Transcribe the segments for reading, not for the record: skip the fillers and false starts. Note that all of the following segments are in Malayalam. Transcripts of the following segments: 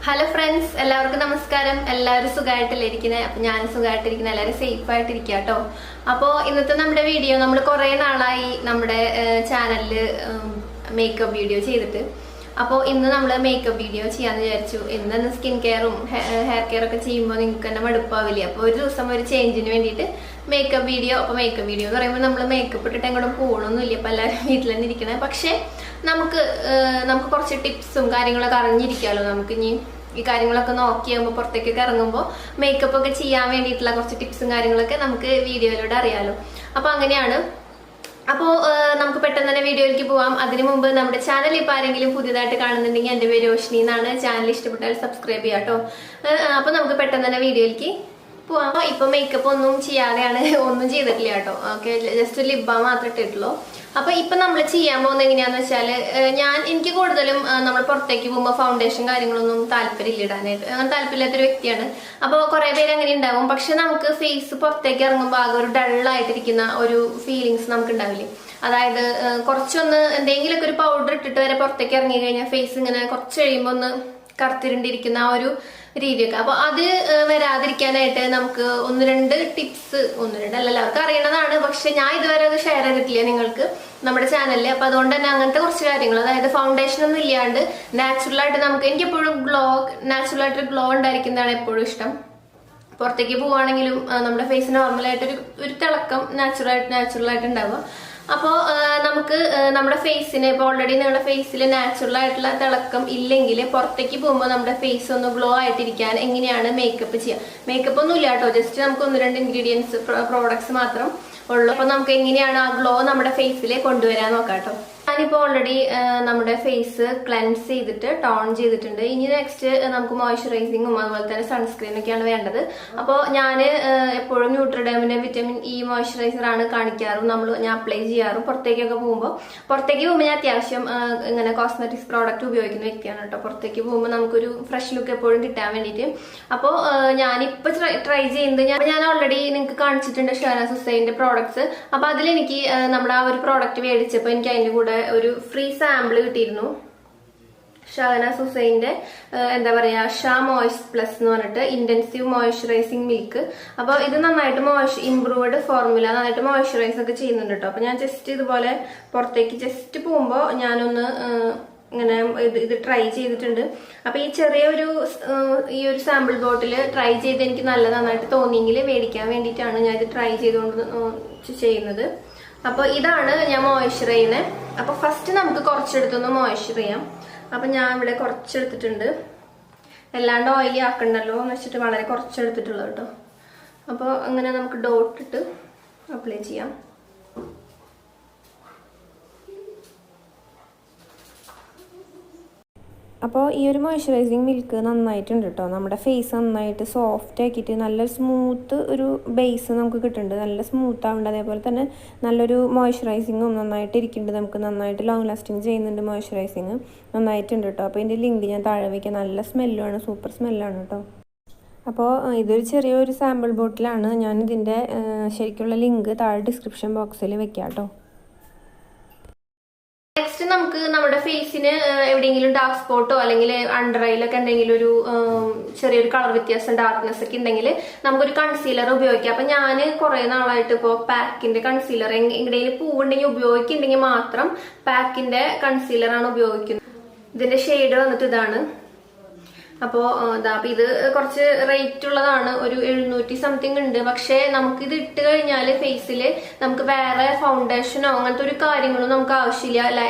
ഹലോ ഫ്രണ്ട്സ്, എല്ലാവർക്കും നമസ്കാരം. എല്ലാവരും സുഖമായിട്ടല്ലേ? അപ്പൊ ഞാൻ സുഖമായിട്ടിരിക്കുന്ന, എല്ലാവരും സേഫ് ആയിട്ടിരിക്കുക കേട്ടോ. അപ്പോൾ ഇന്നത്തെ നമ്മുടെ വീഡിയോ, നമ്മൾ കുറേ നാളായി നമ്മുടെ ചാനലിൽ മേക്കപ്പ് വീഡിയോ ചെയ്തിട്ട്. അപ്പോൾ ഇന്ന് നമ്മൾ മേക്കപ്പ് വീഡിയോ ചെയ്യാന്ന് വിചാരിച്ചു. ഇന്ന് സ്കിൻ കെയറും ഹെയർ കെയർ ഒക്കെ ചെയ്യുമ്പോൾ നിങ്ങൾക്ക് തന്നെ മടുപ്പാവില്ലേ? അപ്പോൾ ഒരു ദിവസം ഒരു ചേഞ്ചിന് വേണ്ടിയിട്ട് മേക്കപ്പ് വീഡിയോ. അപ്പോൾ മേക്കപ്പ് വീഡിയോ എന്ന് പറയുമ്പോൾ നമ്മൾ മേക്കപ്പ് ഇട്ടിട്ട് എങ്ങോട്ടും പോകണമെന്നില്ല. അപ്പോൾ എല്ലാവരും വീട്ടിൽ തന്നെ ഇരിക്കണേ. പക്ഷേ നമുക്ക് കുറച്ച് ടിപ്സും കാര്യങ്ങളൊക്കെ അറിഞ്ഞിരിക്കാമല്ലോ. നമുക്ക് ഇനി ഈ കാര്യങ്ങളൊക്കെ നോക്കിയാകുമ്പോൾ പുറത്തേക്കൊക്കെ ഇറങ്ങുമ്പോൾ മേക്കപ്പ് ഒക്കെ ചെയ്യാൻ വേണ്ടിയിട്ടുള്ള കുറച്ച് ടിപ്സും കാര്യങ്ങളൊക്കെ നമുക്ക് വീഡിയോയിലൂടെ അറിയാലോ. അപ്പോൾ അങ്ങനെയാണ്. അപ്പോൾ നമുക്ക് പെട്ടെന്ന് തന്നെ വീഡിയോയിലേക്ക് പോവാം. അതിനു മുമ്പ് നമ്മുടെ ചാനൽ ഇപ്പോൾ ആരെങ്കിലും പുതിയതായിട്ട് കാണുന്നുണ്ടെങ്കിൽ എൻ്റെ പേര് രോഷിനി എന്നാണ്. ചാനൽ ഇഷ്ടപ്പെട്ടാൽ സബ്സ്ക്രൈബ് ചെയ്യാം കേട്ടോ. അപ്പോൾ നമുക്ക് പെട്ടെന്ന് തന്നെ വീഡിയോയിലേക്ക് പോവാം. ഇപ്പൊ മേക്കപ്പ് ഒന്നും ചെയ്യാതെയാണ്, ഒന്നും ചെയ്തിട്ടില്ല കേട്ടോ. ഓക്കെ, ജസ്റ്റ് ലിപ് ബാം മാത്രമേ ഇട്ടിട്ടുള്ളൂ. അപ്പൊ ഇപ്പൊ നമ്മൾ ചെയ്യാൻ പോകുന്നത് എങ്ങനെയാന്ന് വെച്ചാല്, എനിക്ക് കൂടുതലും നമ്മൾ പുറത്തേക്ക് പോകുമ്പോൾ ഫൗണ്ടേഷൻ കാര്യങ്ങളൊന്നും താല്പര്യമില്ല ഇടാനായിട്ട്. അങ്ങനെ താല്പര്യമില്ലാത്തൊരു വ്യക്തിയാണ്. അപ്പോൾ കുറെ പേര് അങ്ങനെ ഉണ്ടാവും. പക്ഷെ നമുക്ക് ഫേസ് പുറത്തേക്ക് ഇറങ്ങുമ്പോൾ ആകെ ഒരു ഡള്ളായിട്ടിരിക്കുന്ന ഒരു ഫീലിങ്സ് നമുക്ക് ഉണ്ടാവില്ലേ? അതായത് കുറച്ചൊന്ന് എന്തെങ്കിലുമൊക്കെ ഒരു പൗഡർ ഇട്ടിട്ട് വരെ പുറത്തേക്ക് ഇറങ്ങി കഴിഞ്ഞാൽ ഫേസ് ഇങ്ങനെ കുറച്ച് കഴിയുമ്പോൾ ഒന്ന് കറുത്തിരുണ്ടിരിക്കുന്ന ആ ഒരു രീതിയൊക്കെ. അപ്പൊ അത് വരാതിരിക്കാനായിട്ട് നമുക്ക് ഒന്ന് രണ്ട് ടിപ്സ്, എല്ലാവർക്കും അറിയണതാണ്. പക്ഷെ ഞാൻ ഇതുവരെ അത് ഷെയർ ചെയ്തിട്ടില്ല നിങ്ങൾക്ക് നമ്മുടെ ചാനലിൽ. അപ്പൊ അതുകൊണ്ട് തന്നെ അങ്ങനത്തെ കുറച്ച് കാര്യങ്ങൾ, അതായത് ഫൗണ്ടേഷൻ ഒന്നും ഇല്ലാണ്ട് നാച്ചുറൽ ആയിട്ട് എനിക്ക് എപ്പോഴും നാച്ചുറൽ ആയിട്ട് ഗ്ലോ ഉണ്ടായിരിക്കുന്നതാണ് എപ്പോഴും ഇഷ്ടം. പുറത്തേക്ക് പോവുകയാണെങ്കിലും നമ്മുടെ ഫേസ് നോർമലായിട്ട് ഒരു തിളക്കം നാച്ചുറൽ ആയിട്ട് ഉണ്ടാവുക. അപ്പോൾ നമുക്ക് നമ്മുടെ ഫേസിന് ഇപ്പോൾ ഓൾറെഡി നിങ്ങളുടെ ഫേസിൽ നാച്ചുറൽ ആയിട്ടുള്ള തിളക്കം ഇല്ലെങ്കിൽ പുറത്തേക്ക് പോകുമ്പോൾ നമ്മുടെ ഫേസ് ഒന്ന് ഗ്ലോ ആയിട്ടിരിക്കാൻ എങ്ങനെയാണ് മേക്കപ്പ് ചെയ്യുക? മേക്കപ്പ് ഒന്നും ഇല്ല കേട്ടോ, ജസ്റ്റ് നമുക്ക് ഒന്ന് രണ്ട് ഇൻഗ്രീഡിയൻസ് പ്രോഡക്ട്സ് മാത്രം ഉള്ളു. അപ്പൊ നമുക്ക് എങ്ങനെയാണ് ആ ഗ്ലോ നമ്മുടെ ഫേസിൽ കൊണ്ടുവരാൻ നോക്കാം കേട്ടോ. ഞാനിപ്പോൾ ഓൾറെഡി നമ്മുടെ ഫേസ് ക്ലെൻസ് ചെയ്തിട്ട് ടോൺ ചെയ്തിട്ടുണ്ട്. ഇനി നെക്സ്റ്റ് നമുക്ക് മോയ്സ്ചറൈസിങ്ങും അതുപോലെ തന്നെ സൺസ്ക്രീനൊക്കെയാണ് വേണ്ടത്. അപ്പോൾ ഞാൻ എപ്പോഴും ന്യൂട്രിഡേമിന്റെ വിറ്റമിൻ ഇ മോയ്സ്ചറൈസർ ആണ് കാണിക്കാറും ഞാൻ അപ്ലൈ ചെയ്യാറും. പുറത്തേക്ക് പോകുമ്പോൾ ഞാൻ അത്യാവശ്യം ഇങ്ങനെ കോസ്മെറ്റിക്സ് പ്രോഡക്റ്റ് ഉപയോഗിക്കുന്ന വ്യക്തിയാണ് കേട്ടോ. പുറത്തേക്ക് പോകുമ്പോൾ നമുക്കൊരു ഫ്രഷ് ലുക്ക് എപ്പോഴും കിട്ടാൻ വേണ്ടിയിട്ട്. അപ്പോൾ ഞാനിപ്പോൾ ട്രൈ ചെയ്യുന്നത്, ഞാൻ ഓൾറെഡി നിങ്ങൾക്ക് കാണിച്ചിട്ടുണ്ട് ഷഹനാസ് ഹുസൈന്റെ പ്രോഡക്ട്സ്. അപ്പൊ അതിലെനിക്ക് നമ്മുടെ ആ ഒരു പ്രോഡക്റ്റ് മേടിച്ചപ്പോൾ എനിക്ക് അതിന്റെ കൂടെ ഒരു ഫ്രീ സാമ്പിൾ കിട്ടിയിരുന്നു. ഷഹനാസ് ഹുസൈന്റെ എന്താ പറയാ, ഷാ മോയ്സ് പ്ലസ് എന്ന് പറഞ്ഞിട്ട് ഇന്റൻസീവ് മോയ്സ്ചറൈസിങ് മിൽക്ക്. അപ്പൊ ഇത് നന്നായിട്ട് ഇംപ്രൂവ്ഡ് ഫോർമുല, നന്നായിട്ട് മോയ്സ്ചറൈസ് ഒക്കെ ചെയ്യുന്നുണ്ട് കേട്ടോ. അപ്പൊ ഞാൻ ജസ്റ്റ് ഇതുപോലെ പുറത്തേക്ക് ജസ്റ്റ് പോകുമ്പോ ഞാനൊന്ന് ഇങ്ങനെ ഇത് ട്രൈ ചെയ്തിട്ടുണ്ട്. അപ്പൊ ഈ ഈ ഒരു സാമ്പിൾ ബോട്ടിൽ ട്രൈ ചെയ്ത് എനിക്ക് നന്നായിട്ട് തോന്നിയെങ്കിൽ മേടിക്കാൻ വേണ്ടിയിട്ടാണ് ഞാൻ ഇത് ട്രൈ ചെയ്തുകൊണ്ട് ചെയ്യുന്നത്. അപ്പൊ ഇതാണ് ഞാൻ മോയ്സ്ചർ ചെയ്യുന്നത്. അപ്പൊ ഫസ്റ്റ് നമുക്ക് കുറച്ചെടുത്തൊന്ന് മോയ്സ്ചർ ചെയ്യാം. അപ്പൊ ഞാൻ ഇവിടെ കുറച്ചെടുത്തിട്ടുണ്ട്, എല്ലാണ്ട് ഓയിലി ആക്കണ്ടല്ലോ എന്ന് വെച്ചിട്ട് വളരെ കുറച്ചെടുത്തിട്ടുള്ളൂ കേട്ടോ. അപ്പോൾ അങ്ങനെ നമുക്ക് ഡോട്ട് ഇട്ട് അപ്ലൈ ചെയ്യാം. അപ്പോൾ ഈ ഒരു മോയ്സ്ചറൈസിങ് മിൽക്ക് നന്നായിട്ടുണ്ട് കേട്ടോ. നമ്മുടെ ഫേസ് നന്നായിട്ട് സോഫ്റ്റ് ആക്കിയിട്ട് നല്ലൊരു സ്മൂത്ത് ഒരു ബേസ് നമുക്ക് കിട്ടുന്നുണ്ട്. നല്ല സ്മൂത്ത് ആവുന്നുണ്ട്. അതേപോലെ തന്നെ നല്ലൊരു മോയ്സ്ചറൈസിങ്ങും നന്നായിട്ട് ഇരിക്കുന്നുണ്ട്. നമുക്ക് നന്നായിട്ട് ലോങ് ലാസ്റ്റിങ് ചെയ്യുന്നുണ്ട്. മോയ്സ്ചറൈസിങ് നന്നായിട്ടുണ്ട് കേട്ടോ. അപ്പോൾ ഇതിൻ്റെ ലിങ്ക് ഞാൻ താഴെ വയ്ക്കാം. നല്ല സ്മെല്ലുമാണ്, സൂപ്പർ സ്മെല്ലാണ് കേട്ടോ. അപ്പോൾ ഇതൊരു ചെറിയൊരു സാമ്പിൾ ബോട്ടിലാണ്. ഞാൻ ഇതിൻ്റെ ശരിക്കുള്ള ലിങ്ക് താഴെ ഡിസ്ക്രിപ്ഷൻ ബോക്സിൽ വെക്കാം കേട്ടോ. നെക്സ്റ്റ് നമുക്ക് നമ്മുടെ ഫേസിന് എവിടെയെങ്കിലും ഡാർക്ക് സ്പോട്ടോ അല്ലെങ്കിൽ അണ്ടർ ഐയിലൊക്കെ എന്തെങ്കിലും ഒരു ചെറിയൊരു കളർ വ്യത്യാസം, ഡാർക്ക്നെസ് ഒക്കെ ഉണ്ടെങ്കിൽ നമുക്കൊരു കൺസീലർ ഉപയോഗിക്കാം. അപ്പൊ ഞാൻ കുറെ നാളായിട്ട് ഇപ്പോൾ പാക്കിന്റെ കൺസീലർ എവിടെയെങ്കിലും പൂവുണ്ടെങ്കിൽ ഉപയോഗിക്കുന്നുണ്ടെങ്കിൽ മാത്രം പാക്കിന്റെ കൺസീലറാണ് ഉപയോഗിക്കുന്നത്. ഇതിന്റെ ഷെയ്ഡ് വന്നിട്ട് ഇതാണ്. അപ്പോ ഇത് കുറച്ച് റേറ്റ് ഉള്ളതാണ്, ഒരു 700 സംതിങ് ഉണ്ട്. പക്ഷെ നമുക്ക് ഇത് ഇട്ട് കഴിഞ്ഞാൽ ഫേസിൽ നമുക്ക് വേറെ ഫൗണ്ടേഷനോ അങ്ങനത്തെ ഒരു കാര്യങ്ങളും നമുക്ക് ആവശ്യമില്ല.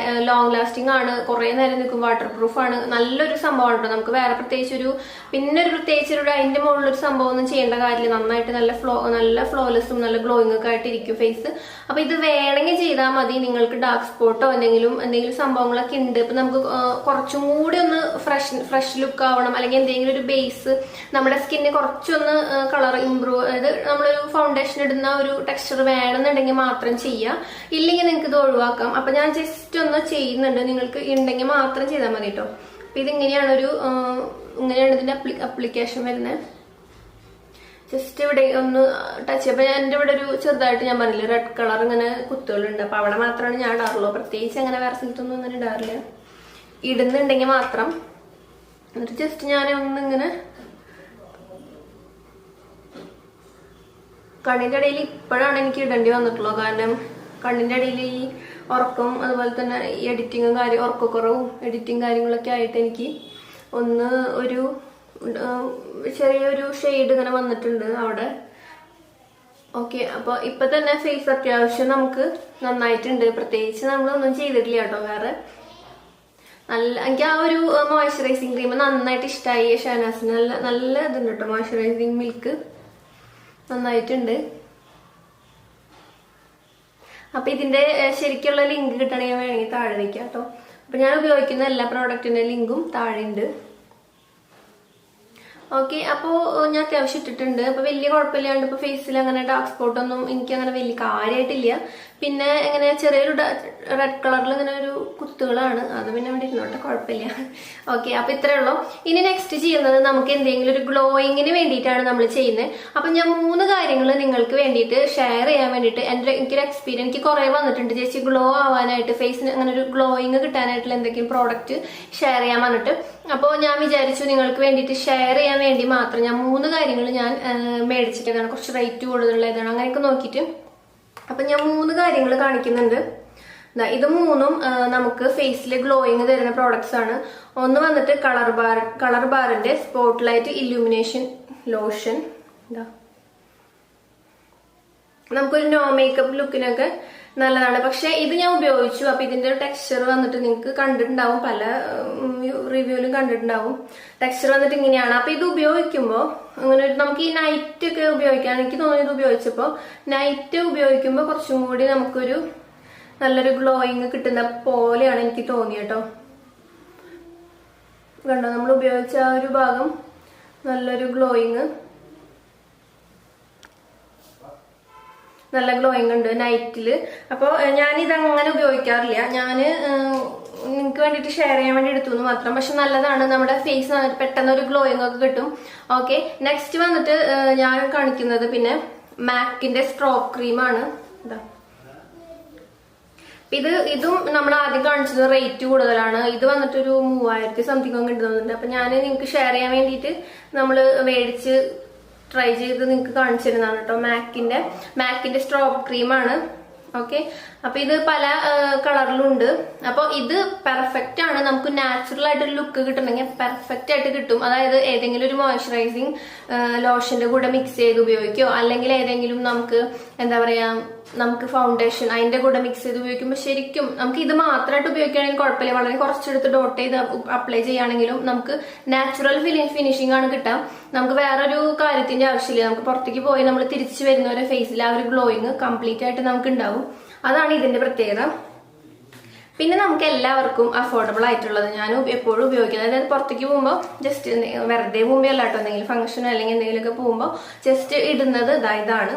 ലോങ് ലാസ്റ്റിംഗ് ആണ്, കുറെ നേരം നിൽക്കും, വാട്ടർ പ്രൂഫ് ആണ്, നല്ലൊരു സംഭവമാണ് കേട്ടോ. നമുക്ക് വേറെ പ്രത്യേകിച്ച് അതിന്റെ മുകളിലൊരു സംഭവം ഒന്നും ചെയ്യേണ്ട കാര്യമില്ല. നന്നായിട്ട് നല്ല ഫ്ലോലെസ്സും നല്ല ഗ്ലോയിങ് ഒക്കെ ആയിട്ട് ഇരിക്കും ഫേസ്. അപ്പൊ ഇത് വേണമെങ്കിൽ ചെയ്താൽ മതി. നിങ്ങൾക്ക് ഡാർക്ക് സ്പോട്ടോ എന്തെങ്കിലും സംഭവങ്ങളൊക്കെ ഉണ്ട്, ഇപ്പൊ നമുക്ക് കുറച്ചും കൂടി ഒന്ന് ഫ്രഷ് ലുക്ക് ആവണം, അല്ലെങ്കിൽ എന്തെങ്കിലും ഒരു ബേസ് നമ്മുടെ സ്കിന്നിന് കുറച്ചൊന്ന് കളർ ഇംപ്രൂവ്, അതായത് നമ്മളൊരു ഫൗണ്ടേഷൻ ഇടുന്ന ഒരു ടെക്സ്ചർ വേണമെന്നുണ്ടെങ്കിൽ മാത്രം ചെയ്യാം. ഇല്ലെങ്കിൽ നിങ്ങൾക്ക് ഇത് ഒഴിവാക്കാം. അപ്പൊ ഞാൻ ജസ്റ്റ് ഒന്ന് ചെയ്യുന്നുണ്ട്, നിങ്ങൾക്ക് ഉണ്ടെങ്കിൽ മാത്രം ചെയ്താൽ മതി കേട്ടോ. അപ്പൊ ഇങ്ങനെയാണ് ഇതിന്റെ അപ്ലിക്കേഷൻ വരുന്നത്. ജസ്റ്റ് ഇവിടെ ഒന്ന് ടച്ച് ചെയ്യുമ്പോൾ എൻ്റെ ഇവിടെ ഒരു ചെറുതായിട്ട് ഞാൻ പറഞ്ഞില്ല റെഡ് കളർ ഇങ്ങനെ കുത്തുകളുണ്ട്. അപ്പൊ അവിടെ മാത്രമാണ് ഞാൻ ഇടാറുള്ളൂ. പ്രത്യേകിച്ച് അങ്ങനെ വേറെ സ്ഥലത്തൊന്നും അങ്ങനെ ഇടാറില്ല. ഇടുന്നുണ്ടെങ്കിൽ മാത്രം എന്നിട്ട് ജസ്റ്റ് ഞാൻ ഒന്നിങ്ങനെ കണ്ണിന്റെ ഇടയിൽ ഇപ്പോഴാണ് എനിക്ക് ഇടേണ്ടി വന്നിട്ടുള്ളത്. കാരണം കണ്ണിന്റെ ഇടയിൽ ഈ ഉറക്കം, അതുപോലെ തന്നെ ഈ എഡിറ്റിങ്ങും ഉറക്കക്കുറവും എഡിറ്റിങ് കാര്യങ്ങളൊക്കെ ആയിട്ട് എനിക്ക് ഒന്ന് ഒരു ചെറിയൊരു ഷെയ്ഡ് ഇങ്ങനെ വന്നിട്ടുണ്ട് അവിടെ. ഓക്കെ, അപ്പൊ ഇപ്പൊ തന്നെ ഫേസ് അത്യാവശ്യം നമുക്ക് നന്നായിട്ടുണ്ട്. പ്രത്യേകിച്ച് നമ്മളൊന്നും ചെയ്തിട്ടില്ല കേട്ടോ. വേറെ എനിക്ക് ആ ഒരു മോയ്സ്ചറൈസിങ് ക്രീം നന്നായിട്ട് ഇഷ്ടമായി. ഷഹനാസിന് നല്ല ഇതുണ്ട് കേട്ടോ. മോയ്സ്ചറൈസിങ് മിൽക്ക് നന്നായിട്ടുണ്ട്. അപ്പൊ ഇതിന്റെ ശരിക്കുള്ള ലിങ്ക് കിട്ടണമെങ്കിൽ വേണമെങ്കിൽ താഴെ വയ്ക്കാം കേട്ടോ. അപ്പൊ ഞാൻ ഉപയോഗിക്കുന്ന എല്ലാ പ്രോഡക്റ്റിന്റെ ലിങ്കും താഴെ ഉണ്ട്. ഓക്കെ, അപ്പോൾ ഞാൻ അത്യാവശ്യം ഇട്ടിട്ടുണ്ട്. അപ്പൊ വലിയ കുഴപ്പമില്ലാണ്ട് ഇപ്പൊ ഫേസിൽ അങ്ങനെ ഡാർക്ക് സ്പോട്ട് ഒന്നും എനിക്ക് അങ്ങനെ വലിയ കാര്യമായിട്ടില്ല. പിന്നെ ഇങ്ങനെ ചെറിയൊരു റെഡ് കളറിൽ ഇങ്ങനെ ഒരു കുത്തുകളാണ്, അത് പിന്നെ ഇവിടെ ഇരുന്നോട്ടെ, കുഴപ്പമില്ല. ഓക്കെ, അപ്പൊ ഇത്രേ ഉള്ളൂ. ഇനി നെക്സ്റ്റ് ചെയ്യുന്നത് നമുക്ക് എന്തെങ്കിലും ഒരു ഗ്ലോയിങ്ങിന് വേണ്ടിയിട്ടാണ് നമ്മൾ ചെയ്യുന്നത്. അപ്പൊ ഞാൻ 3 കാര്യങ്ങൾ നിങ്ങൾക്ക് വേണ്ടിയിട്ട് ഷെയർ ചെയ്യാൻ വേണ്ടിയിട്ട് എനിക്കൊരു എക്സ്പീരിയൻസ് എനിക്ക് കുറെ വന്നിട്ടുണ്ട്. ചേച്ചി ഗ്ലോ ആവാനായിട്ട് ഫേസിന് അങ്ങനെ ഒരു ഗ്ലോയിങ് കിട്ടാനായിട്ടുള്ള എന്തെങ്കിലും പ്രോഡക്റ്റ് ഷെയർ ചെയ്യാൻ വന്നിട്ട്. അപ്പോൾ ഞാൻ വിചാരിച്ചു നിങ്ങൾക്ക് വേണ്ടിയിട്ട് ഷെയർ ചെയ്യാൻ വേണ്ടി മാത്രം ഞാൻ 3 കാര്യങ്ങൾ ഞാൻ മേടിച്ചിട്ടാണ്. കുറച്ച് റേറ്റ് കൂടുതലുള്ള ഏതാണ് അങ്ങനെയൊക്കെ നോക്കിയിട്ട് അപ്പൊ ഞാൻ 3 കാര്യങ്ങൾ കാണിക്കുന്നുണ്ട്. ഇത് 3ഉം നമുക്ക് ഫേസിൽ ഗ്ലോയിങ് തരുന്ന പ്രോഡക്ട്സ് ആണ്. ഒന്ന് വന്നിട്ട് കളർ ബാറിന്റെ സ്പോട്ട്ലൈറ്റ് ഇല്യൂമിനേഷൻ ലോഷൻ. നമുക്കൊരു നോ മേക്കപ്പ് ലുക്കിനൊക്കെ നല്ലതാണ്. പക്ഷെ ഇത് ഞാൻ ഉപയോഗിച്ചു. അപ്പൊ ഇതിന്റെ ടെക്സ്ചർ വന്നിട്ട് നിങ്ങൾക്ക് കണ്ടിട്ടുണ്ടാവും, പല റിവ്യൂലും കണ്ടിട്ടുണ്ടാവും. ടെക്സ്ചർ വന്നിട്ട് ഇങ്ങനെയാണ്. അപ്പൊ ഇത് ഉപയോഗിക്കുമ്പോൾ അങ്ങനെ നമുക്ക് ഈ നൈറ്റ് ഒക്കെ ഉപയോഗിക്കാൻ എനിക്ക് തോന്നിയത് ഉപയോഗിച്ചപ്പോ നൈറ്റ് ഉപയോഗിക്കുമ്പോൾ കുറച്ചും കൂടി നമുക്കൊരു നല്ലൊരു ഗ്ലോയിങ് കിട്ടുന്ന പോലെയാണ് എനിക്ക് തോന്നിയത്. കണ്ടോ, നമ്മൾ ഉപയോഗിച്ച ആ ഒരു ഭാഗം നല്ലൊരു നല്ല ഗ്ലോയിങ് ഉണ്ട് നൈറ്റില്. അപ്പോൾ ഞാനിത് അങ്ങനെ ഉപയോഗിക്കാറില്ല. നിങ്ങൾക്ക് വേണ്ടിയിട്ട് ഷെയർ ചെയ്യാൻ വേണ്ടി എടുത്തു എന്ന് മാത്രം. പക്ഷെ നല്ലതാണ്, നമ്മുടെ ഫേസ് പെട്ടെന്ന് ഒരു ഗ്ലോയിങ് ഒക്കെ കിട്ടും. ഓക്കെ, നെക്സ്റ്റ് വന്നിട്ട് ഞാൻ കാണിക്കുന്നത് പിന്നെ മാക്കിന്റെ സ്ട്രോപ്പ് ക്രീമാണ്. ഇതും നമ്മൾ ആദ്യം കാണിച്ചത് റേറ്റ് കൂടുതലാണ്. ഇത് വന്നിട്ടൊരു 3000 സംതിങ് ഒക്കെ കിട്ടുന്നുണ്ട്. അപ്പൊ ഞാൻ നിങ്ങൾക്ക് ഷെയർ ചെയ്യാൻ വേണ്ടിയിട്ട് നമ്മൾ മേടിച്ച് ട്രൈ ചെയ്ത് നിങ്ങൾക്ക് കാണിച്ചിരുന്നതാണ് കേട്ടോ. മാക്കിന്റെ സ്ട്രോപ്പ് ക്രീമാണ്. ഓക്കെ, അപ്പൊ ഇത് പല കളറിലുണ്ട്. അപ്പൊ ഇത് പെർഫെക്റ്റ് ആണ്. നമുക്ക് നാച്ചുറൽ ആയിട്ടൊരു ലുക്ക് കിട്ടണമെങ്കിൽ പെർഫെക്റ്റ് ആയിട്ട് കിട്ടും. അതായത് ഏതെങ്കിലും ഒരു മോയ്സ്ചറൈസിങ് ലോഷന്റെ കൂടെ മിക്സ് ചെയ്ത് ഉപയോഗിക്കോ, അല്ലെങ്കിൽ ഏതെങ്കിലും നമുക്ക് എന്താ പറയാ നമുക്ക് ഫൗണ്ടേഷൻ അതിന്റെ കൂടെ മിക്സ് ചെയ്ത് ഉപയോഗിക്കുമ്പോൾ ശരിക്കും നമുക്ക് ഇത് മാത്രമായിട്ട് ഉപയോഗിക്കുകയാണെങ്കിൽ കുഴപ്പമില്ല. വളരെ കുറച്ചെടുത്ത് ഡോട്ട് ചെയ്ത് അപ്ലൈ ചെയ്യുകയാണെങ്കിലും നമുക്ക് നാച്ചുറൽ ഫിനിഷിംഗ് ആണ് കിട്ടാം. നമുക്ക് വേറൊരു കാര്യത്തിന്റെ ആവശ്യമില്ല. നമുക്ക് പുറത്തേക്ക് പോയി നമ്മൾ തിരിച്ചു വരുന്നവരെ ഫേസിൽ ആ ഒരു ഗ്ലോയിങ് കംപ്ലീറ്റ് ആയിട്ട് നമുക്ക് ഉണ്ടാവും. അതാണ് ഇതിന്റെ പ്രത്യേകത. പിന്നെ നമുക്ക് എല്ലാവർക്കും അഫോർഡബിൾ ആയിട്ടുള്ളത് ഞാൻ എപ്പോഴും ഉപയോഗിക്കുന്നത്. അതായത് പുറത്തേക്ക് പോകുമ്പോൾ ജസ്റ്റ് വെറുതെ പോകുമ്പോൾ അല്ല കേട്ടോ, എന്തെങ്കിലും ഫംഗ്ഷനോ അല്ലെങ്കിൽ എന്തെങ്കിലുമൊക്കെ പോകുമ്പോൾ ജസ്റ്റ് ഇടുന്നത് ഇതാണ്.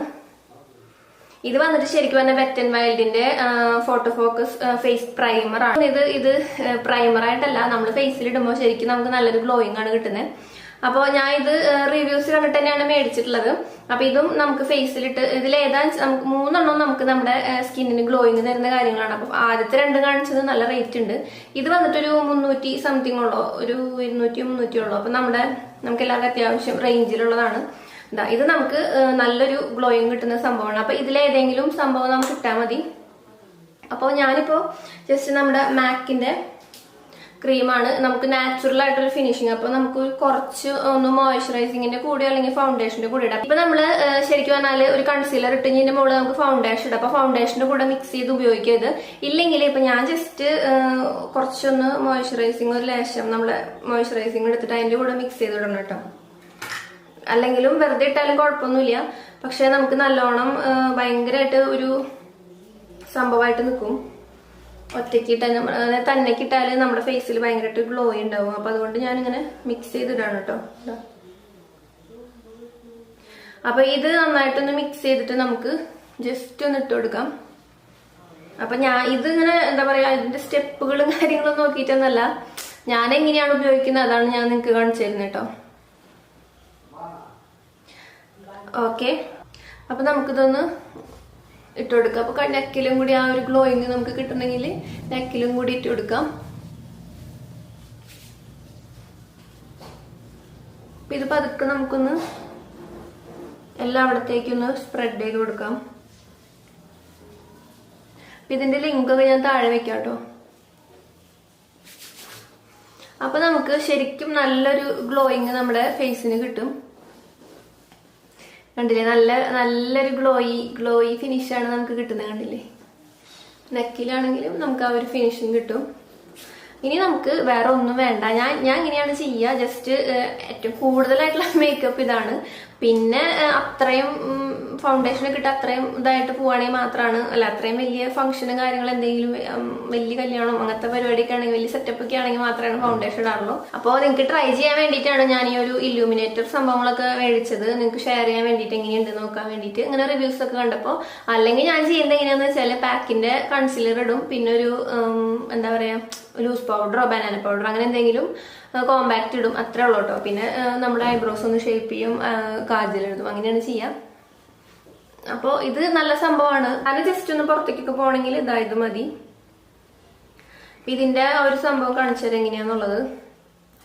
ഇത് വന്നിട്ട് ശരിക്കും പറഞ്ഞാൽ വെറ്റ് ആൻഡ് വൈൽഡിന്റെ ഫോട്ടോ ഫോക്കസ് ഫേസ് പ്രൈമർ ആണ്. ഇത് പ്രൈമർ ആയിട്ടല്ല, നമ്മൾ ഫേസിൽ ഇടുമ്പോൾ ശരിക്കും നമുക്ക് നല്ലൊരു ഗ്ലോയിങ് ആണ് കിട്ടുന്നത്. അപ്പോൾ ഞാൻ ഇത് റിവ്യൂസ് കണ്ടിട്ട് തന്നെയാണ് മേടിച്ചിട്ടുള്ളത്. അപ്പൊ ഇതും നമുക്ക് ഫേസിലിട്ട് ഇതിലേതാ നമുക്ക് 3 നമുക്ക് നമ്മുടെ സ്കിന്നിന് ഗ്ലോയിങ് തരുന്ന കാര്യങ്ങളാണ്. അപ്പൊ ആദ്യത്തെ 2 കാണിച്ചത് നല്ല റേറ്റ് ഉണ്ട്. ഇത് വന്നിട്ടൊരു 300 സംതിങ് ഉള്ളൂ, ഒരു 200-300 ഉള്ളൂ. അപ്പൊ നമുക്ക് എല്ലാവർക്കും അത്യാവശ്യം റേഞ്ചിലുള്ളതാണ്. ഇത് നമുക്ക് നല്ലൊരു ഗ്ലോയിങ് കിട്ടുന്ന സംഭവമാണ്. അപ്പൊ ഇതിലേതെങ്കിലും സംഭവം നമുക്ക് ഇട്ടാൽ മതി. അപ്പോൾ ഞാനിപ്പോ ജസ്റ്റ് നമ്മുടെ മാക്കിന്റെ ക്രീമാണ്. നമുക്ക് നാച്ചുറൽ ആയിട്ടൊരു ഫിനിഷിങ്. അപ്പൊ നമുക്ക് കുറച്ച് ഒന്ന് മോയ്സ്ചറൈസിങ്ങിന്റെ കൂടെ അല്ലെങ്കിൽ ഫൗണ്ടേഷന്റെ കൂടെ ഇടാം. ഇപ്പൊ നമ്മള് ശരിക്കും പറഞ്ഞാല് ഒരു കൺസീലർ ഇട്ടിന്റെ മുകളിൽ നമുക്ക് ഫൗണ്ടേഷൻ ഇടാം. അപ്പൊ ഫൗണ്ടേഷന്റെ കൂടെ മിക്സ് ചെയ്ത് ഉപയോഗിക്കരുത്. ഇല്ലെങ്കിൽ ഇപ്പൊ ഞാൻ ജസ്റ്റ് കുറച്ചൊന്ന് മോയ്സ്ചറൈസിങ് ഒരു ലേശം നമ്മള് മോയ്സ്ചറൈസിങ് എടുത്തിട്ട് അതിന്റെ കൂടെ മിക്സ് ചെയ്തിടണം കേട്ടോ. അല്ലെങ്കിലും വെറുതെ ഇട്ടാലും കുഴപ്പമൊന്നുമില്ല. പക്ഷെ നമുക്ക് നല്ലോണം ഭയങ്കരമായിട്ട് ഒരു സംഭവമായിട്ട് നിൽക്കും. തന്നെക്കിട്ടാല് നമ്മുടെ ഫേസിൽ ഭയങ്കരമായിട്ട് ഗ്ലോ ഉണ്ടാവും. അപ്പൊ അതുകൊണ്ട് ഞാനിങ്ങനെ മിക്സ് ചെയ്തിടാണ് കേട്ടോ. അപ്പൊ ഇത് നന്നായിട്ടൊന്ന് മിക്സ് ചെയ്തിട്ട് നമുക്ക് ജസ്റ്റ് ഒന്ന് ഇട്ട് കൊടുക്കാം. അപ്പൊ ഇതിങ്ങനെ എന്താ പറയാ, ഇതിന്റെ സ്റ്റെപ്പുകളും കാര്യങ്ങളും നോക്കിയിട്ടൊന്നല്ല, ഞാൻ എങ്ങനെയാണ് ഉപയോഗിക്കുന്നത് അതാണ് ഞാൻ നിങ്ങൾക്ക് കാണിച്ചു തരുന്നത് കേട്ടോ. ഓക്കെ, അപ്പൊ നമുക്കിതൊന്ന് ഇട്ട് കൊടുക്കാം. അപ്പൊ നെക്കിലും കൂടി ആ ഒരു ഗ്ലോയിങ് നമുക്ക് കിട്ടണമെങ്കിൽ നെക്കിലും കൂടി ഇട്ട് കൊടുക്കാം. ഇത് പതുക്കെ നമുക്കൊന്ന് എല്ലായിടത്തേക്കൊന്ന് സ്പ്രെഡ് ചെയ്ത് കൊടുക്കാം. ഇതിന്റെ ലിങ്കൊക്കെ ഞാൻ താഴെ വെക്കാം കേട്ടോ. അപ്പൊ നമുക്ക് ശരിക്കും നല്ലൊരു ഗ്ലോയിങ് നമ്മുടെ ഫേസിന് കിട്ടും. കണ്ടില്ലേ, നല്ലൊരു ഗ്ലോയി ഫിനിഷാണ് നമുക്ക് കിട്ടുന്നത്. കണ്ടില്ലേ, നെക്കിലാണെങ്കിലും നമുക്ക് ആ ഒരു ഫിനിഷിങ് കിട്ടും. ഇനി നമുക്ക് വേറെ ഒന്നും വേണ്ട. ഞാൻ ഇങ്ങനെയാണ് ചെയ്യുക. ജസ്റ്റ് ഏറ്റവും കൂടുതലായിട്ടുള്ള മേക്കപ്പ് ഇതാണ്. പിന്നെ അത്രയും ഫൗണ്ടേഷൻ ഒക്കെ ഇട്ട് അത്രയും ഇതായിട്ട് പോവാണെങ്കിൽ മാത്രമാണ്, അല്ല അത്രയും വലിയ ഫംഗ്ഷനും കാര്യങ്ങൾ എന്തെങ്കിലും വലിയ കല്യാണം അങ്ങനത്തെ പരിപാടിയൊക്കെ ആണെങ്കിൽ, വലിയ സെറ്റപ്പ് ഒക്കെ ആണെങ്കിൽ മാത്രമാണ് ഫൗണ്ടേഷൻ ഇടാറുള്ളൂ. അപ്പോൾ നിങ്ങൾക്ക് ട്രൈ ചെയ്യാൻ വേണ്ടിയിട്ടാണ് ഞാൻ ഈ ഒരു ഇല്യൂമിനേറ്റർ സംഭവങ്ങളൊക്കെ മേടിച്ചത്. നിങ്ങൾക്ക് ഷെയർ ചെയ്യാൻ വേണ്ടിയിട്ട് എങ്ങനെയുണ്ട് നോക്കാൻ വേണ്ടിയിട്ട്. ഇങ്ങനെ റിവ്യൂസ് ഒക്കെ കണ്ടപ്പോൾ. അല്ലെങ്കിൽ ഞാൻ ചെയ്യുന്നത് എങ്ങനെയാന്ന് വെച്ചാൽ പാക്കിന്റെ കൺസീലർ ഇടും, പിന്നെ ഒരു എന്താ പറയാ ലൂസ് പൗഡറോ ബനാന പൗഡറോ അങ്ങനെ എന്തെങ്കിലും കോമ്പാക്ട് ഇടും, അത്രേ ഉള്ളൂ കേട്ടോ. പിന്നെ നമ്മുടെ ഐബ്രോസ് ഒന്ന് ഷേപ്പ് ചെയ്യും, കാജൽ എഴുതും, അങ്ങനെയാണ് ചെയ്യാം. അപ്പോൾ ഇത് നല്ല സംഭവമാണ്. അത് ജസ്റ്റ് ഒന്ന് പുറത്തേക്കൊക്കെ പോകണമെങ്കിൽ ഇത് മതി. ഇതിന്റെ ഒരു സംഭവം കാണിച്ചു തരാം എങ്ങനെയാന്നുള്ളത്,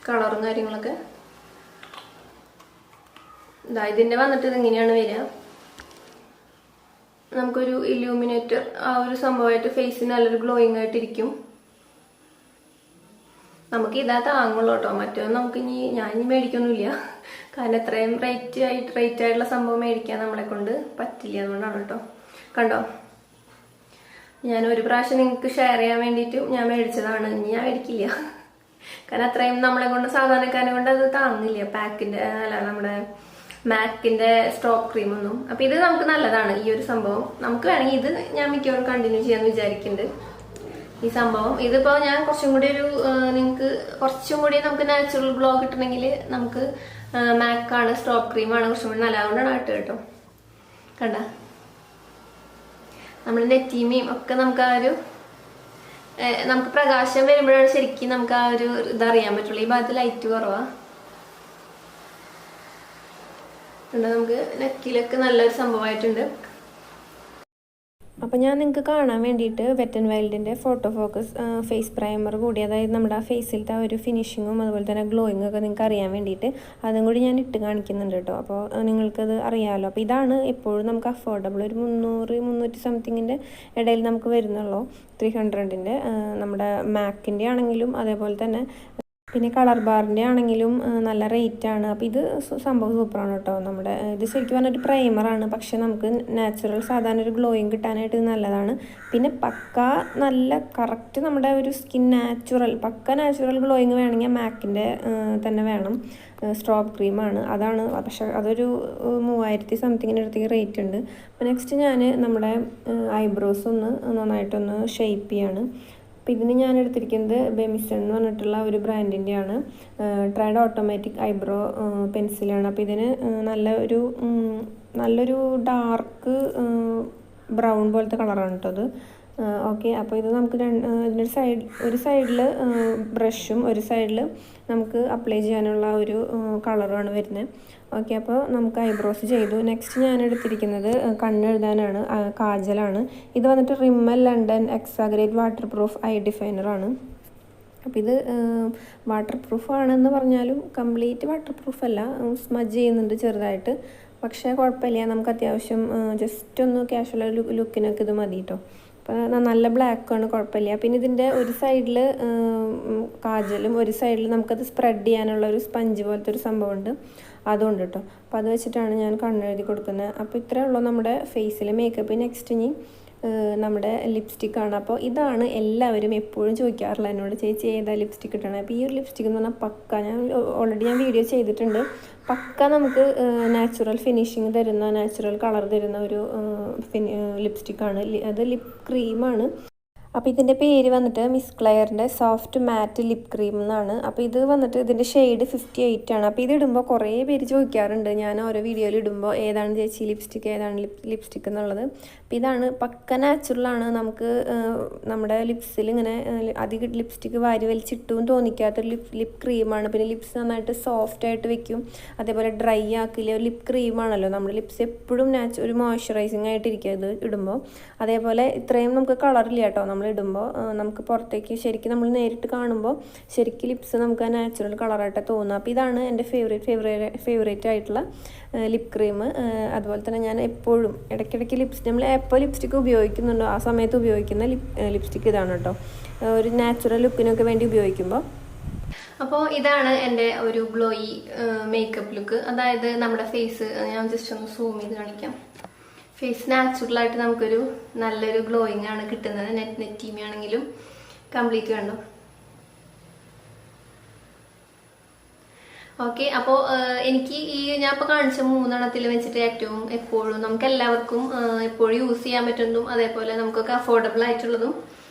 കളറും കാര്യങ്ങളൊക്കെ. ഇതിന്റെ വന്നിട്ട് ഇത് ഇങ്ങനെയാണ് വരിക. നമുക്കൊരു ഇല്യൂമിനേറ്റർ ആ ഒരു സംഭവമായിട്ട് ഫേസിന് നല്ലൊരു ഗ്ലോയിങ് ആയിട്ടിരിക്കും. നമുക്ക് ഇതാ താങ്ങുള്ളൂ കേട്ടോ. മറ്റൊന്നും നമുക്ക് ഞാൻ മേടിക്കൊന്നുമില്ല. കാരണം എത്രയും റേറ്റ് ആയിട്ടുള്ള സംഭവം മേടിക്കാൻ നമ്മളെ കൊണ്ട് പറ്റില്ല. അതുകൊണ്ടാണ് കേട്ടോ. കണ്ടോ, ഞാൻ ഒരു പ്രാവശ്യം നിങ്ങൾക്ക് ഷെയർ ചെയ്യാൻ വേണ്ടിയിട്ട് ഞാൻ മേടിച്ചതാണ്. ഇനി ഞാൻ മേടിക്കില്ല. കാരണം അത്രയും നമ്മളെ കൊണ്ട്, സാധാരണക്കാരെ കൊണ്ട് അത് താങ്ങില്ല. നമ്മുടെ മാക്കിന്റെ സ്ട്രോക്ക് ക്രീമൊന്നും. അപ്പൊ ഇത് നമുക്ക് നല്ലതാണ് ഈ ഒരു സംഭവം. നമുക്ക് വേണമെങ്കിൽ ഇത് ഞാൻ മിക്കവാറും കണ്ടിന്യൂ ചെയ്യാന്ന് വിചാരിക്കുന്നുണ്ട് ഈ സംഭവം. ഇതിപ്പോ ഞാൻ കുറച്ചും കൂടി നിങ്ങൾക്ക് കുറച്ചും കൂടി നമുക്ക് നാച്ചുറൽ ഗ്ലോ കിട്ടണമെങ്കിൽ നമുക്ക് മാക്കാണ്, സ്ട്രോക്ക് ക്രീമാണ് കുറച്ചും കൂടി നല്ല. അതുകൊണ്ടാണ് കേട്ടോ. കണ്ട, നമ്മുടെ നെറ്റിമയും ഒക്കെ നമുക്ക് ആ ഒരു നമുക്ക് പ്രകാശം വരുമ്പോഴാണ് ശരിക്കും നമുക്ക് ആ ഒരു ഇതറിയാൻ പറ്റുള്ളൂ. ഈ ഭാഗത്ത് ലൈറ്റ് കുറവാ. നമുക്ക് നെക്കിലൊക്കെ നല്ലൊരു സംഭവമായിട്ടുണ്ട്. അപ്പോൾ ഞാൻ നിങ്ങൾക്ക് കാണാൻ വേണ്ടിയിട്ട് വെറ്റ് ആൻഡ് വൈൽഡിൻ്റെ ഫോട്ടോ ഫോക്കസ് ഫേസ് പ്രൈമർ കൂടി, അതായത് നമ്മുടെ ആ ഫേസിലത്തെ ആ ഒരു ഫിനിഷിങ്ങും അതുപോലെ തന്നെ ഗ്ലോയിങ്ങും ഒക്കെ നിങ്ങൾക്ക് അറിയാൻ വേണ്ടിയിട്ട് അതും കൂടി ഞാൻ ഇട്ട് കാണിക്കുന്നുണ്ട് കേട്ടോ. അപ്പോൾ നിങ്ങൾക്കത് അറിയാമല്ലോ. അപ്പോൾ ഇതാണ് എപ്പോഴും നമുക്ക് അഫോർഡബിൾ, ഒരു 300 സംതിങ്ങിൻ്റെ ഇടയിൽ നമുക്ക് വരുന്നുള്ളൂ. 300ൻ്റെ നമ്മുടെ മാക്കിൻ്റെ ആണെങ്കിലും അതേപോലെ തന്നെ പിന്നെ കളർ ബാറിൻ്റെ ആണെങ്കിലും നല്ല റേറ്റാണ്. അപ്പോൾ ഇത് സംഭവം സൂപ്പറാണ് കേട്ടോ. ഇത് ശരിക്കും പറഞ്ഞൊരു പ്രൈമറാണ്, പക്ഷെ നമുക്ക് നാച്ചുറൽ സാധാരണ ഒരു ഗ്ലോയിങ് കിട്ടാനായിട്ട് ഇത് നല്ലതാണ്. പിന്നെ നല്ല കറക്റ്റ് നമ്മുടെ ഒരു സ്കിൻ നാച്ചുറൽ ഗ്ലോയിങ് വേണമെങ്കിൽ മാക്കിൻ്റെ തന്നെ വേണം. സ്ട്രോബ് ക്രീമാണ് അതാണ്. പക്ഷെ അതൊരു 3000 സംതിങ്ങിൻ്റെ അടുത്തേക്ക് റേറ്റ് ഉണ്ട്. അപ്പോൾ നെക്സ്റ്റ് ഞാൻ നമ്മുടെ ഐബ്രോസ് ഒന്ന് നന്നായിട്ടൊന്ന് ഷേപ്പ് ചെയ്യാണ്. അപ്പോൾ ഇതിന് ഞാൻ എടുത്തിരിക്കുന്നത് ബെമിസൺ എന്ന് പറഞ്ഞിട്ടുള്ള ഒരു ബ്രാൻഡിൻ്റെയാണ്. ട്രൈഡ് ഓട്ടോമാറ്റിക് ഐബ്രോ പെൻസിലാണ്. അപ്പോൾ ഇതിന് നല്ലൊരു ഡാർക്ക് ബ്രൗൺ പോലത്തെ കളറാണ് കേട്ടോ അത്. ഓക്കെ, അപ്പോൾ ഇത് നമുക്ക് ഒരു സൈഡിൽ ബ്രഷും ഒരു സൈഡിൽ നമുക്ക് അപ്ലൈ ചെയ്യാനുള്ള ഒരു കളറുമാണ് വരുന്നത്. ഓക്കെ, അപ്പോൾ നമുക്ക് ഐബ്രോസ് ചെയ്തു. നെക്സ്റ്റ് ഞാൻ എടുത്തിരിക്കുന്നത് കണ്ണെഴുതാനാണ്, കാജലാണ്. ഇത് വന്നിട്ട് Rimmel London exaggerate waterproof eye ഡിഫൈനറാണ്. അപ്പോൾ ഇത് വാട്ടർ പ്രൂഫ് ആണെന്ന് പറഞ്ഞാലും കംപ്ലീറ്റ് വാട്ടർ പ്രൂഫ് അല്ല, സ്മജ് ചെയ്യുന്നുണ്ട് ചെറുതായിട്ട്. പക്ഷേ കുഴപ്പമില്ല, നമുക്ക് അത്യാവശ്യം ജസ്റ്റ് ഒന്ന് കാഷ്വൽ ലുക്കിനൊക്കെ ഇത് മതി കേട്ടോ. അപ്പോൾ നല്ല ബ്ലാക്കാണ്, കുഴപ്പമില്ല. പിന്നെ ഇതിൻ്റെ ഒരു സൈഡിൽ കാജലും ഒരു സൈഡിൽ നമുക്കത് സ്പ്രെഡ് ചെയ്യാനുള്ള ഒരു സ്പഞ്ച് പോലത്തെ ഒരു സംഭവമുണ്ട്, അതുകൊണ്ട് കേട്ടോ. അപ്പോൾ അത് വെച്ചിട്ടാണ് ഞാൻ കണ്ണെഴുതി കൊടുക്കുന്നത്. അപ്പോൾ ഇത്രയേ ഉള്ളൂ നമ്മുടെ ഫേസിൽ മേക്കപ്പ്. നെക്സ്റ്റ് ഇനി നമ്മുടെ ലിപ്സ്റ്റിക്കാണ്. അപ്പോൾ ഇതാണ് എല്ലാവരും എപ്പോഴും ചോദിക്കാറില്ല എന്നോട്, ചേച്ചി ഏതാ ലിപ്സ്റ്റിക്ക് ഇട്ടണം. അപ്പോൾ ഈ ഒരു ലിപ്സ്റ്റിക്ക് എന്ന് പറഞ്ഞാൽ പക്ക, ഓൾറെഡി ഞാൻ വീഡിയോ ചെയ്തിട്ടുണ്ട്. പക്ക നമുക്ക് നാച്ചുറൽ ഫിനിഷിങ് തരുന്ന, നാച്ചുറൽ കളർ തരുന്ന ഒരു ലിപ്സ്റ്റിക്കാണ്. അത് ലിപ് ക്രീമാണ്. അപ്പോൾ ഇതിൻ്റെ പേര് വന്നിട്ട് മിസ് ക്ലെയറിൻ്റെ സോഫ്റ്റ് മാറ്റ് ലിപ് ക്രീം എന്നാണ്. അപ്പോൾ ഇത് വന്നിട്ട് ഇതിൻ്റെ ഷെയ്ഡ് 58 ആണ്. അപ്പോൾ ഇത് ഇടുമ്പോൾ കുറേ പേര് ചോദിക്കാറുണ്ട്, ഞാൻ ഓരോ വീഡിയോയിൽ ഇടുമ്പോൾ ഏതാണ് ചേച്ചി ലിപ്സ്റ്റിക്ക്, ഏതാണ് ലിപ്സ്റ്റിക്ക് എന്നുള്ളത്. അപ്പോൾ ഇതാണ് പക്ക നാച്ചുറലാണ്. നമുക്ക് നമ്മുടെ ലിപ്സിൽ ഇങ്ങനെ അധികം ലിപ്സ്റ്റിക്ക് വാരി വലിച്ചിട്ടും തോന്നിക്കാത്തൊരു ലിപ് ക്രീമാണ്. പിന്നെ ലിപ്സ് നന്നായിട്ട് സോഫ്റ്റ് ആയിട്ട് വെക്കും, അതേപോലെ ഡ്രൈ ആക്കില്ല. ഒരു ലിപ് ക്രീമാണല്ലോ, നമ്മുടെ ലിപ്സ് എപ്പോഴും ഒരു മോയ്സ്ചറൈസിങ് ആയിട്ടിരിക്കുക ഇത് ഇടുമ്പോൾ. അതേപോലെ ഇത്രയും നമുക്ക് കളറില്ല കേട്ടോ, നമ്മൾ നമ്മൾ ഇടുമ്പോൾ നമുക്ക് പുറത്തേക്ക് ശരിക്കും നമ്മൾ നേരിട്ട് കാണുമ്പോൾ ശരിക്കും ലിപ്സ് നമുക്ക് ആ നാച്ചുറൽ കളറായിട്ട് തോന്നും. അപ്പോൾ ഇതാണ് എൻ്റെ ഫേവറേറ്റ് ആയിട്ടുള്ള ലിപ് ക്രീം. അതുപോലെ തന്നെ ഞാൻ എപ്പോഴും ഇടയ്ക്കിടയ്ക്ക് നമ്മൾ എപ്പോൾ ലിപ്സ്റ്റിക്ക് ഉപയോഗിക്കുന്നുണ്ടോ ആ സമയത്ത് ഉപയോഗിക്കുന്ന ലിപ്സ്റ്റിക്ക് ഇതാണ് കേട്ടോ, ഒരു നാച്ചുറൽ ലുക്കിനൊക്കെ വേണ്ടി ഉപയോഗിക്കുമ്പോൾ. അപ്പോൾ ഇതാണ് എൻ്റെ ഒരു ഗ്ലോയി മേക്കപ്പ് ലുക്ക്. അതായത് നമ്മുടെ ഫേസ് ഞാൻ ജസ്റ്റ് ഒന്ന് സൂം ചെയ്ത് കാണിക്കാം. ഫേസ് നാച്ചുറലായിട്ട് നമുക്കൊരു നല്ലൊരു ഗ്ലോയിങ് ആണ് കിട്ടുന്നത്. നെറ്റീമി ആണെങ്കിലും കംപ്ലീറ്റ് കണ്ടോ. ഓക്കെ, അപ്പോൾ എനിക്ക് ഈ ഞാൻ ഇപ്പോൾ കാണിച്ച 3 എണ്ണത്തിൽ വെച്ചിട്ട് എപ്പോഴും നമുക്ക് എല്ലാവർക്കും എപ്പോഴും യൂസ് ചെയ്യാൻ പറ്റുന്നതും അതേപോലെ നമുക്കൊക്കെ അഫോർഡബിൾ ആയിട്ടുള്ളതും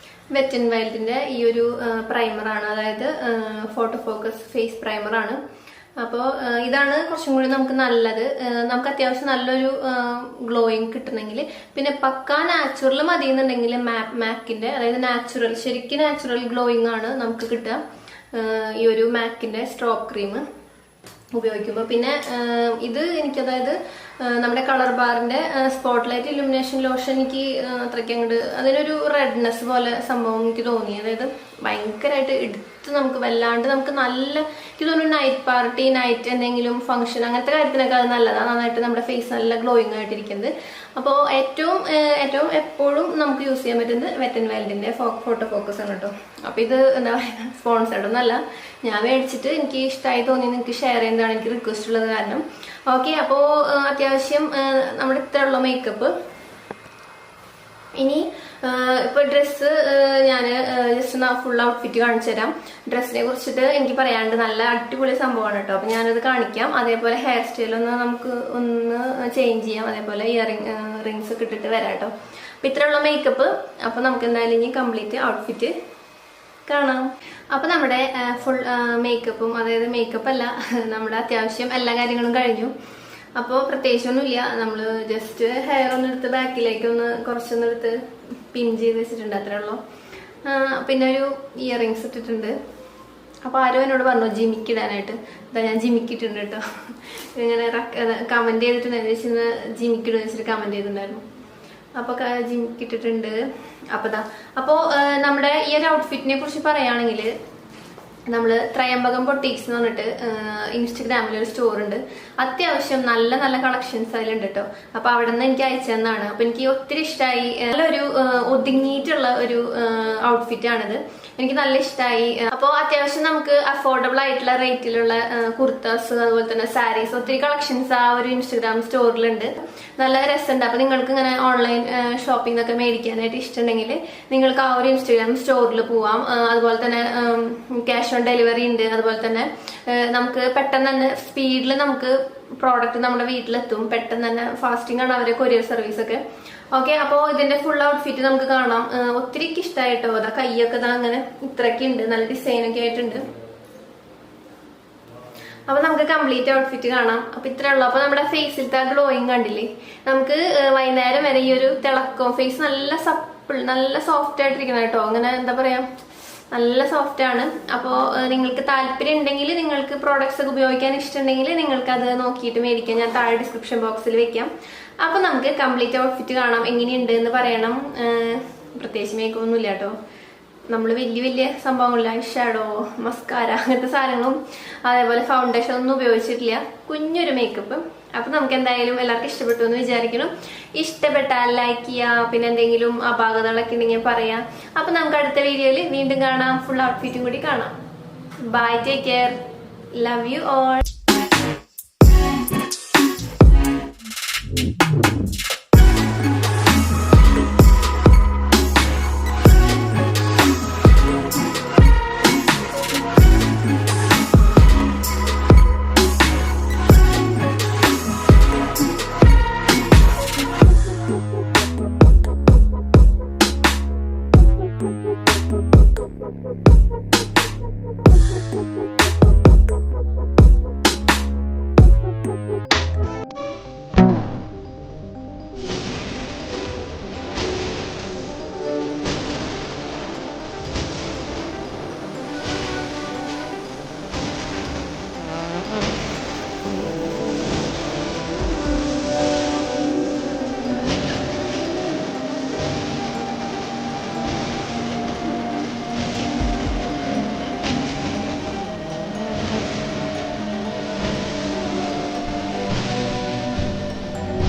വെറ്റ് ആൻഡ് വൈൽഡിന്റെ ഈ ഒരു പ്രൈമറാണ്. അതായത് ഫോട്ടോ ഫോക്കസ് ഫേസ് പ്രൈമറാണ്. അപ്പോൾ ഇതാണ് കുറച്ചും കൂടി നമുക്ക് നല്ലത്. നമുക്ക് അത്യാവശ്യം നല്ലൊരു ഗ്ലോയിങ് കിട്ടണമെങ്കിൽ, പിന്നെ പക്കാ നാച്ചുറൽ മതി എന്നുണ്ടെങ്കിൽ മാക്കിന്റെ അതായത് ശരിക്കും നാച്ചുറൽ ഗ്ലോയിങ് ആണ് നമുക്ക് കിട്ടുക ഈ ഒരു മാക്കിന്റെ സ്ട്രോപ്പ് ക്രീം ഉപയോഗിക്കുമ്പോൾ. പിന്നെ ഇത് എനിക്ക് അതായത് നമ്മുടെ കളർ ബാറിന്റെ സ്പോട്ട്ലൈറ്റ് ഇലുമിനേഷൻ ലോഷൻ എനിക്ക് അത്രയ്ക്ക് അങ്ങോട്ട് അതിനൊരു റെഡ്നെസ് പോലെ സംഭവം എനിക്ക് തോന്നി. അതായത് ഭയങ്കരമായിട്ട് എടുത്ത് നമുക്ക് വല്ലാണ്ട് നമുക്ക് നല്ല എനിക്ക് തോന്നുന്നു നൈറ്റ് പാർട്ടി നൈറ്റ് എന്തെങ്കിലും ഫംഗ്ഷൻ അങ്ങനത്തെ കാര്യത്തിനൊക്കെ അത് നല്ലതാണ്. നന്നായിട്ട് നമ്മുടെ ഫേസ് നല്ല ഗ്ലോയിങ് ആയിട്ടിരിക്കുന്നത്. അപ്പോൾ ഏറ്റവും എപ്പോഴും നമുക്ക് യൂസ് ചെയ്യാൻ പറ്റുന്നത് വെറ്റ് ആൻഡ് വൈൽഡിന്റെ ഫോട്ടോ ഫോക്കസ് ആണ് കേട്ടോ. അപ്പോൾ ഇത് എന്താ പറയുക, സ്പോൺസേർഡ് ഒന്നല്ല, ഞാൻ മേടിച്ചിട്ട് എനിക്ക് ഇഷ്ടമായി തോന്നി നിങ്ങൾക്ക് ഷെയർ ചെയ്യുന്നതാണ് എനിക്ക് റിക്വസ്റ്റ് ഉള്ളത് കാരണം. ഓക്കെ, അപ്പോൾ അത്യാവശ്യം നമ്മുടെ ഇത്രയുള്ള മേക്കപ്പ്. ഇനി ഇപ്പൊ ഡ്രസ്സ് ഞാൻ ജസ്റ്റ് ഫുൾ ഔട്ട്ഫിറ്റ് കാണിച്ചു തരാം. ഡ്രസ്സിനെ കുറിച്ചിട്ട് എനിക്ക് പറയാണ്ട് നല്ല അടിപൊളി സംഭവമാണ് കേട്ടോ. അപ്പൊ ഞാനത് കാണിക്കാം. അതേപോലെ ഹെയർ സ്റ്റൈൽ നമുക്ക് ഒന്ന് ചേഞ്ച് ചെയ്യാം. അതേപോലെ റിങ്സ് ഒക്കെ ഇട്ടിട്ട് വരാം കേട്ടോ. അപ്പൊ ഇത്രയുള്ള മേക്കപ്പ്. അപ്പൊ നമുക്ക് എന്തായാലും ഇനി കംപ്ലീറ്റ് ഔട്ട്ഫിറ്റ് കാണാം. അപ്പൊ നമ്മുടെ ഫുൾ മേക്കപ്പും അതായത് മേക്കപ്പ് അല്ല, നമ്മുടെ അത്യാവശ്യം എല്ലാ കാര്യങ്ങളും കഴിഞ്ഞു. അപ്പോൾ പ്രത്യേകിച്ചൊന്നുമില്ല, നമ്മൾ ജസ്റ്റ് ഹെയർ ഒന്നെടുത്ത് ബാക്കിലേക്ക് കുറച്ചൊന്നെടുത്ത് പിൻ ചെയ്ത് വെച്ചിട്ടുണ്ട്, അത്രേ ഉള്ളൂ. പിന്നെ ഒരു ഇയറിങ്സ് ഇട്ടിട്ടുണ്ട്. അപ്പോൾ ആരോ എന്നോട് പറഞ്ഞു ജിമിക്ക് ഇടാനായിട്ട്. ഇതാ ഞാൻ ജിമിക്ക് ഇട്ടിട്ടുണ്ട് കേട്ടോ. ഇങ്ങനെ കമന്റ് ചെയ്തിട്ടുണ്ടായിരുന്നു, ജിമിക്ക് ഇടുന്ന വെച്ചിട്ട് കമന്റ് ചെയ്തിട്ടുണ്ടായിരുന്നു. അപ്പോൾ ജിമിക്ക് ഇട്ടിട്ടുണ്ട്. അപ്പോൾ നമ്മുടെ ഈ ഒരു ഔട്ട്ഫിറ്റിനെ കുറിച്ച് പറയുകയാണെങ്കിൽ, നമ്മൾ ത്രയംബകം ബൊട്ടീക്സ് എന്ന് പറഞ്ഞിട്ട് ഇൻസ്റ്റഗ്രാമിൽ ഒരു സ്റ്റോർ ഉണ്ട്. അത്യാവശ്യം നല്ല നല്ല കളക്ഷൻസ് അതിലുണ്ട് കേട്ടോ. അപ്പൊ അവിടെ നിന്ന് എനിക്ക് അയച്ചു തന്നാണ്. അപ്പൊ എനിക്ക് ഒത്തിരി ഇഷ്ടമായി. നല്ലൊരു ഒതുങ്ങിയിട്ടുള്ള ഒരു ഔട്ട്ഫിറ്റ് ആണിത്. എനിക്ക് നല്ല ഇഷ്ടമായി. അപ്പോൾ അത്യാവശ്യം നമുക്ക് അഫോർഡബിൾ ആയിട്ടുള്ള റേറ്റിലുള്ള കുർത്താസ് അതുപോലെ തന്നെ സാരീസ് ഒത്തിരി കളക്ഷൻസ് ആ ഒരു ഇൻസ്റ്റഗ്രാം സ്റ്റോറിലുണ്ട്. നല്ല രസമുണ്ട്. അപ്പൊ നിങ്ങൾക്ക് ഇങ്ങനെ ഓൺലൈൻ ഷോപ്പിംഗ് ഒക്കെ മേടിക്കാനായിട്ട് ഇഷ്ടമുണ്ടെങ്കിൽ നിങ്ങൾക്ക് ആ ഒരു ഇൻസ്റ്റഗ്രാം സ്റ്റോറിൽ പോവാം. അതുപോലെ തന്നെ ക്യാഷ് ഓൺ ഡെലിവറി ഉണ്ട്. അതുപോലെ തന്നെ നമുക്ക് പെട്ടെന്ന് തന്നെ സ്പീഡിൽ നമുക്ക് പ്രോഡക്റ്റ് നമ്മുടെ വീട്ടിലെത്തും. പെട്ടെന്ന് തന്നെ ഫാസ്റ്റിംഗ് ആണ് അവരെ കൊറിയർ സർവീസ് ഒക്കെ. ഓക്കെ, അപ്പോൾ ഇതിന്റെ ഫുൾ ഔട്ട്ഫിറ്റ് നമുക്ക് കാണാം. ഒത്തിരി ഇഷ്ടമായിട്ടോ. അതാ കൈയൊക്കെ അങ്ങനെ ഇത്രയൊക്കെ ഉണ്ട്, നല്ല ഡിസൈനൊക്കെ ആയിട്ടുണ്ട്. അപ്പൊ നമുക്ക് കംപ്ലീറ്റ് ഔട്ട്ഫിറ്റ് കാണാം. അപ്പൊ ഇത്രേ ഉള്ളൂ. അപ്പൊ നമ്മുടെ ഫേസിലത്തെ ഗ്ലോയിങ് കണ്ടില്ലേ, നമുക്ക് വൈകുന്നേരം വരെ ഈ ഒരു തിളക്കം, ഫേസ് നല്ല സോഫ്റ്റ് ആയിട്ടിരിക്കണം കേട്ടോ. അങ്ങനെ എന്താ പറയാ, നല്ല സോഫ്റ്റ് ആണ്. അപ്പോൾ നിങ്ങൾക്ക് താല്പര്യം ഉണ്ടെങ്കിൽ, നിങ്ങൾക്ക് പ്രോഡക്ട്സ് ഒക്കെ ഉപയോഗിക്കാൻ ഇഷ്ടമുണ്ടെങ്കിൽ നിങ്ങൾക്ക് അത് നോക്കിയിട്ട് മേടിക്കാം. ഞാൻ താഴെ ഡിസ്ക്രിപ്ഷൻ ബോക്സിൽ വെക്കാം. അപ്പൊ നമുക്ക് കംപ്ലീറ്റ് ഔട്ട്ഫിറ്റ് കാണാം. എങ്ങനെയുണ്ട് എന്ന് പറയണം. പ്രത്യേകിച്ച് മേക്കൊന്നുമില്ല കേട്ടോ. നമ്മൾ വലിയ സംഭവങ്ങളില്ല, ഷാഡോ, മസ്കാര അങ്ങനത്തെ സാധനങ്ങളും അതേപോലെ ഫൗണ്ടേഷൻ ഒന്നും ഉപയോഗിച്ചിട്ടില്ല. കുഞ്ഞൊരു മേക്കപ്പ്. അപ്പൊ നമുക്ക് എന്തായാലും എല്ലാവർക്കും ഇഷ്ടപ്പെട്ടു എന്ന് വിചാരിക്കണം. ഇഷ്ടപ്പെട്ടാൽ ലൈക്ക് ചെയ്യുക. പിന്നെ എന്തെങ്കിലും അപാകതകളൊക്കെ ഉണ്ടെങ്കിൽ പറയാം. അപ്പൊ നമുക്ക് അടുത്ത വീഡിയോയിൽ വീണ്ടും കാണാം. ഫുൾ ഔട്ട്ഫിറ്റും കൂടി കാണാം. Bye, take care, love you all.